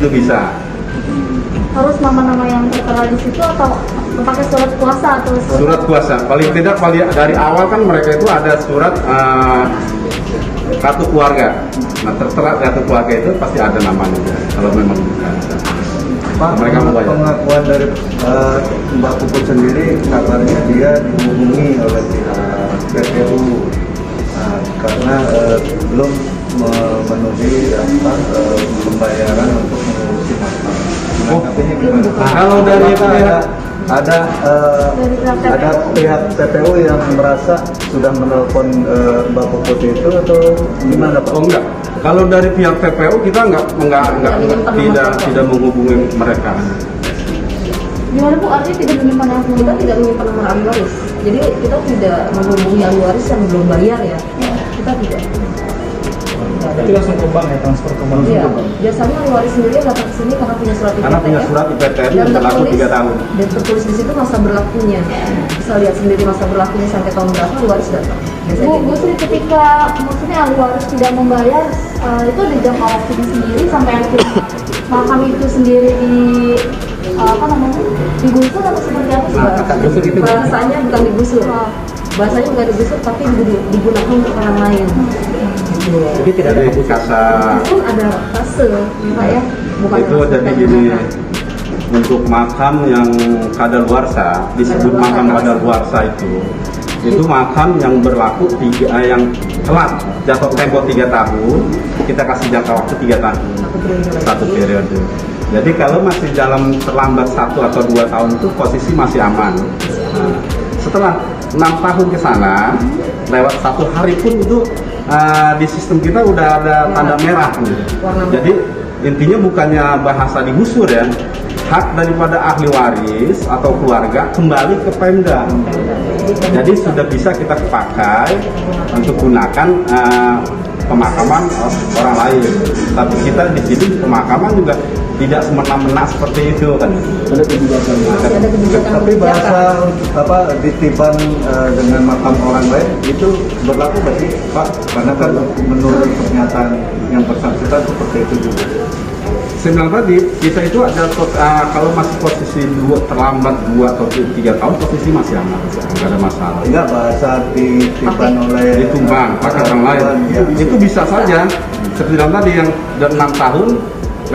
Itu bisa. Harus nama-nama yang tertera di situ atau pakai surat kuasa atau Surat kuasa. Paling tidak dari awal kan mereka itu ada surat kartu keluarga. Nah, tertera kartu keluarga itu pasti ada namanya. Kalau memang bukan. Pak, Mereka membayar. pengakuan dari Mbak Puput sendiri, kabarnya dia dihubungi oleh pihak PPU karena belum memenuhi pembayaran untuk mengurusi makam. Menanggapinya gimana? Kalau dari pihak ada pihak PPU yang merasa sudah menelpon Mbak Puput itu atau gimana Pak? Oh enggak. Kalau dari pihak PPU kita tidak menghubungi mereka. gimana Bu? Artinya tidak menyimpan nomor? Kita tidak menyimpan nomor ahli waris. Jadi kita tidak menghubungi ahli waris yang belum bayar ya. Kita tidak. Itu langsung ke bank ya, transfer ke bank. Iya. Biasanya ahli waris sendiri datang ke sini karena punya surat IPTN. Karena punya surat IPTN yang berlaku 3 tahun. Dan tertulis di situ masa berlakunya. Bisa lihat sendiri masa berlakunya sampai tahun berapa ahli waris datang. Bu Sri, ketika maksudnya ahli waris tidak membayar, itu ada jangka waktunya sendiri sampai akhirnya makam itu sendiri digusur atau seperti apa sih? Bahasanya bukan digusur. Bahasanya bukan digusur tapi digunakan untuk orang lain. Jadi tidak ada Jadi kasar. Itu ada fase, Pak ya. Bukan Itu fase jadi kayak gini, gimana. untuk makam yang kadaluarsa, disebut makam kadaluarsa itu makam yang berlaku yang telat jatuh tempo 3 tahun, kita kasih jangka waktu 3 tahun, satu periode. Jadi kalau masih dalam terlambat 1 atau 2 tahun itu posisi masih aman. Nah, setelah 6 tahun ke sana, lewat 1 hari pun itu di sistem kita udah ada tanda merah gitu. Jadi intinya bukannya bahasa digusur ya, hak daripada ahli waris atau keluarga kembali ke Pemda. Jadi sudah bisa kita pakai untuk gunakan pemakaman orang lain. Tapi kita di sini pemakaman juga tidak semena-mena seperti itu kan. Masih ada kebijakan Tapi bahasa ditiban dengan makam orang lain itu berlaku nggak sih Pak? Karena kan menurut pernyataan yang bersangkutan seperti itu juga. Saya bilang tadi, kita itu ada kalau masih posisi terlambat 2 atau 3 tahun, posisi masih aman, nggak ada masalah. Enggak, bahasa ditiban oleh Ditumbang pakai orang lain, ya. itu bisa saja. Seperti bilang tadi yang dari 6 tahun,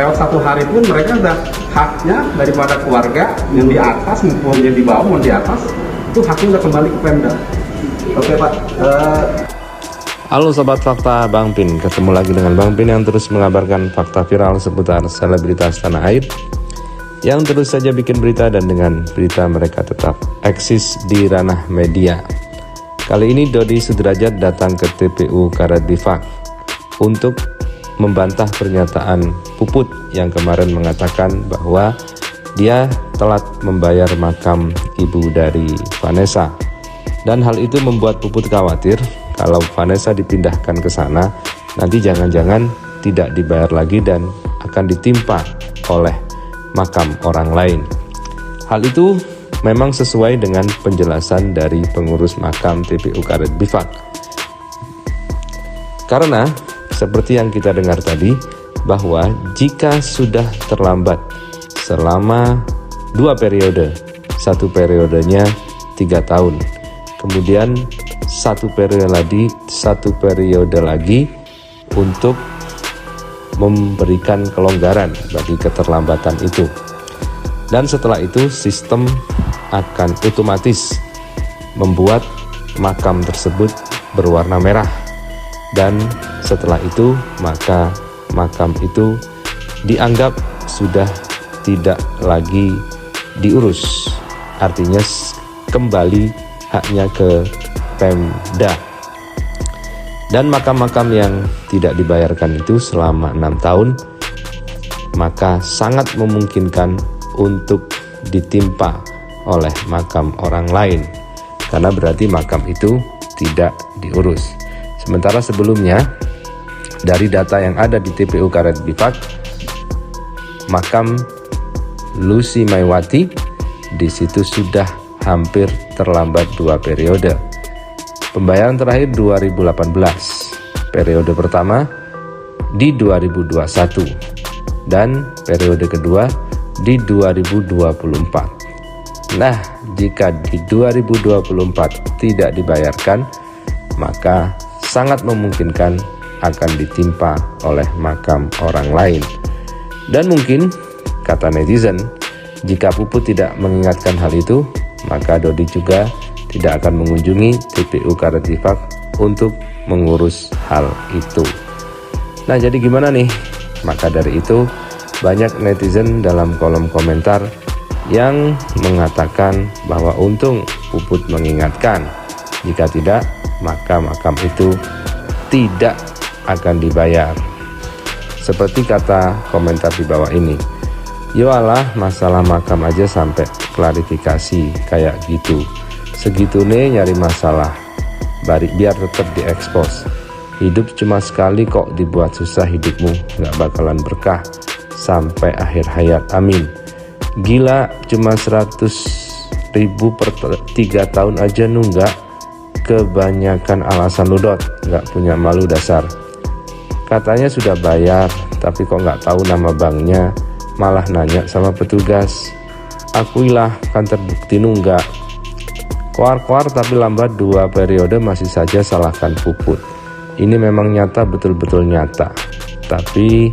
lewat 1 hari pun mereka ada haknya daripada keluarga yang di atas maupun yang di bawah maupun di atas, itu haknya udah kembali ke Pemda. Oke Pak. Halo Sobat Fakta Bang Pin, ketemu lagi dengan Bang Pin yang terus mengabarkan fakta viral seputar selebritas tanah air yang terus saja bikin berita dan dengan berita mereka tetap eksis di ranah media. Kali ini Dodi Sudrajat datang ke TPU Karet Bifak untuk membantah pernyataan Puput yang kemarin mengatakan bahwa dia telat membayar makam ibu dari Vanessa. Dan hal itu membuat Puput khawatir kalau Vanessa dipindahkan ke sana, nanti jangan-jangan tidak dibayar lagi dan akan ditimpa oleh makam orang lain. Hal itu memang sesuai dengan penjelasan dari pengurus makam TPU Karet Bifak. Karena seperti yang kita dengar tadi, bahwa jika sudah terlambat selama 2 periode, 1 periodenya 3 tahun, kemudian 1 periode lagi untuk memberikan kelonggaran bagi keterlambatan itu. Dan setelah itu sistem akan otomatis membuat makam tersebut berwarna merah. Dan setelah itu maka makam itu dianggap sudah tidak lagi diurus. Artinya kembali haknya ke Pemda. Dan makam-makam yang tidak dibayarkan itu selama 6 tahun maka sangat memungkinkan untuk ditimpa oleh makam orang lain, karena berarti makam itu tidak diurus. Sementara sebelumnya dari data yang ada di TPU Karet Bifak, makam Lucy Maywati di situ sudah hampir terlambat 2 periode. Pembayaran terakhir 2018, periode pertama di 2021, dan periode kedua di 2024. Nah, jika di 2024 tidak dibayarkan, maka sangat memungkinkan akan ditimpa oleh makam orang lain. Dan mungkin, kata netizen, jika Puput tidak mengingatkan hal itu, maka Dodi juga tidak akan mengunjungi TPU Karetifak untuk mengurus hal itu. Nah, jadi gimana nih? Maka dari itu, banyak netizen dalam kolom komentar yang mengatakan bahwa untung Puput mengingatkan. Jika tidak, maka makam itu tidak akan dibayar. Seperti kata komentar di bawah ini, yoalah masalah makam aja sampai klarifikasi kayak gitu. Segitune nyari masalah, biar tetap diekspos. Hidup cuma sekali kok, dibuat susah hidupmu, gak bakalan berkah sampai akhir hayat, amin. Gila, cuma 100.000 per 3 tahun aja nunggak. Kebanyakan alasan ludot, gak punya malu dasar. Katanya sudah bayar, tapi kok gak tahu nama banknya, malah nanya sama petugas. Akuilah, kan terbukti nunggak. Koar-koar tapi lambat 2 periode masih saja salahkan Puput. Ini memang nyata, betul-betul nyata. Tapi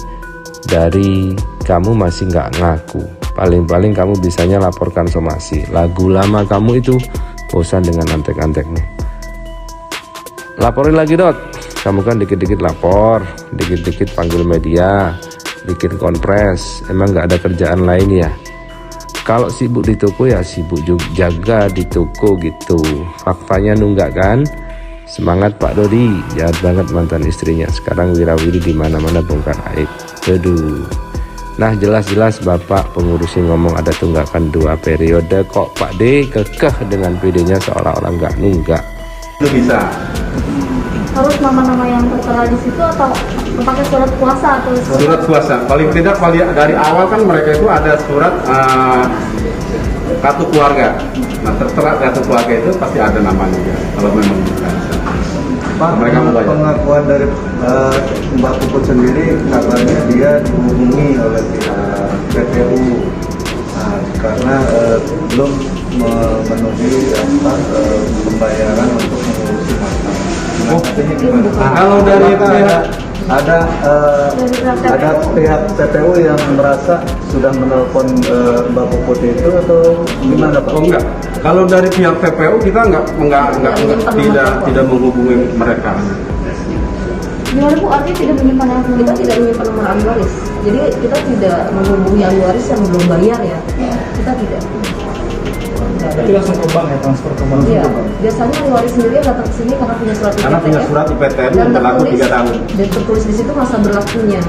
dari kamu masih gak ngaku. Paling-paling kamu bisanya laporkan somasi. Lagu lama kamu itu, bosan dengan antek-antekmu. Laporin lagi Dot. Kamu kan dikit-dikit lapor, dikit-dikit panggil media, bikin konpres. Emang gak ada kerjaan lain ya? Kalau sibuk di toko ya sibuk juga jaga di toko gitu. Faktanya nunggak kan? Semangat Pak Dodi. Jahat banget mantan istrinya. Sekarang wirawiri di mana-mana bongkar aib. Aduh. Nah, jelas-jelas Bapak pengurusin ngomong ada tunggakan 2 periode, kok Pak D kekeh dengan PD-nya seolah-olah nggak nunggak. Itu bisa. Harus nama-nama yang tertera di situ atau pakai surat kuasa atau Surat kuasa. Paling tidak dari awal kan mereka itu ada surat kartu keluarga. Nah, tertera kartu keluarga itu pasti ada namanya ya, kalau memang bisa. Pak, Mereka membayar. pengakuan dari Mbak Puput sendiri katanya dia dihubungi oleh pihak TPU karena belum memenuhi pembayaran untuk mengurusi makam. Oh, Artinya gimana? kalau dari pihak ada pihak TPU yang merasa sudah menelpon Mbak Puput itu atau gimana Pak? Oh enggak. Kalau dari pihak TPU kita tidak menghubungi mereka. gimana Bu? Artinya tidak menyimpan yang Kita tidak menyimpan nomor ahli waris. Jadi kita tidak menghubungi ahli waris yang belum bayar ya. Kita tidak. Berarti langsung ke bank ya, transfer ke bank. Iya. Biasanya ahli waris sendiri datang ke sini karena punya surat IPTN. Karena punya surat IPTN yang berlaku 3 tahun. Dan tertulis di situ masa berlakunya.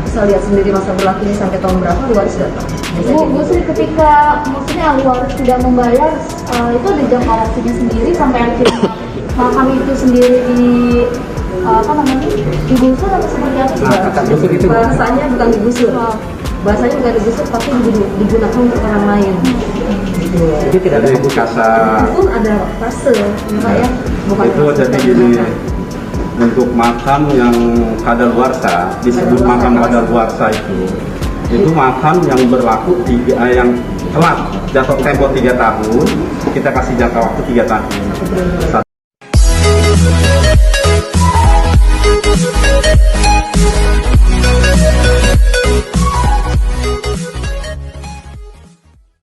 Bisa lihat sendiri masa berlakunya sampai tahun berapa ahli waris datang. Bu Sri, ketika maksudnya ahli waris tidak membayar, itu ada jangka waktunya sendiri sampai akhirnya makam itu sendiri digusur atau seperti apa? Bahasanya bukan digusur. Bahasanya bukan digusur tapi digunakan untuk orang lain. Jadi tidak ada kasa. Pun ada fase, ya. Bukan Itu jadi gini, untuk makam yang kadaluarsa disebut makam kadaluarsa itu makam yang berlaku yang telat jatuh tempo 3 tahun, kita kasih jangka waktu 3 tahun. 1